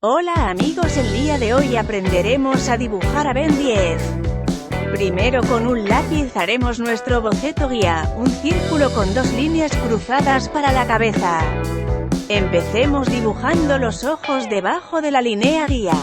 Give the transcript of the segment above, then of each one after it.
Hola amigos, el día de hoy aprenderemos a dibujar a Ben 10. Primero con un lápiz haremos nuestro boceto guía, un círculo con dos líneas cruzadas para la cabeza. Empecemos dibujando los ojos debajo de la línea guía.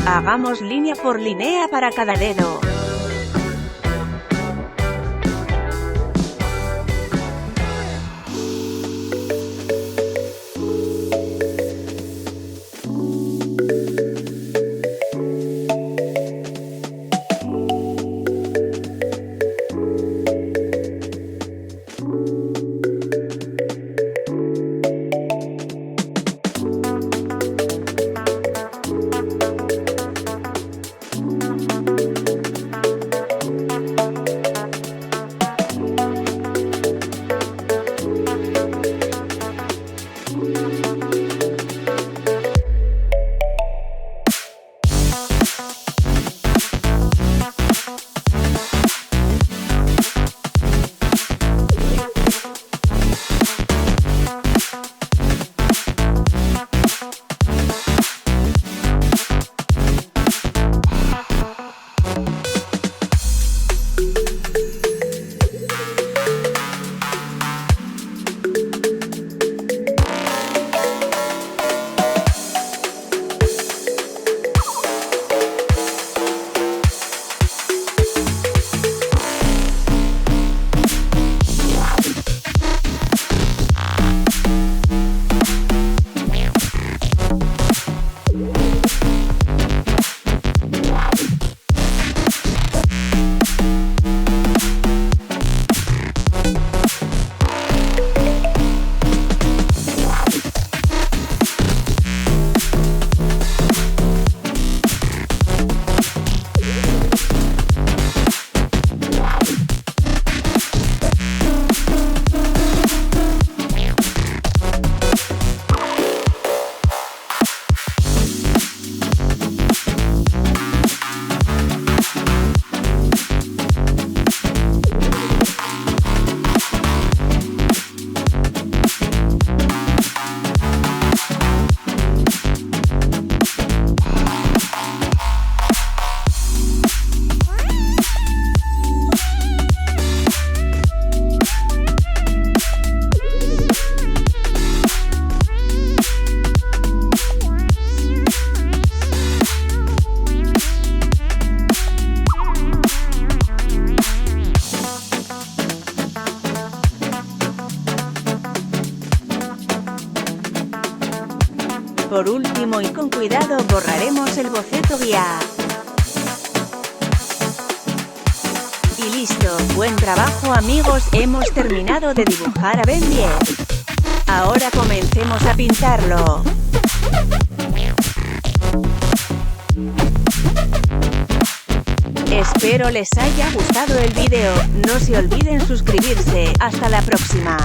Hagamos línea por línea para cada dedo. Por último y con cuidado borraremos el boceto guía. Y listo, buen trabajo amigos, hemos terminado de dibujar a Ben 10. Ahora comencemos a pintarlo. Espero les haya gustado el video, no se olviden suscribirse, hasta la próxima.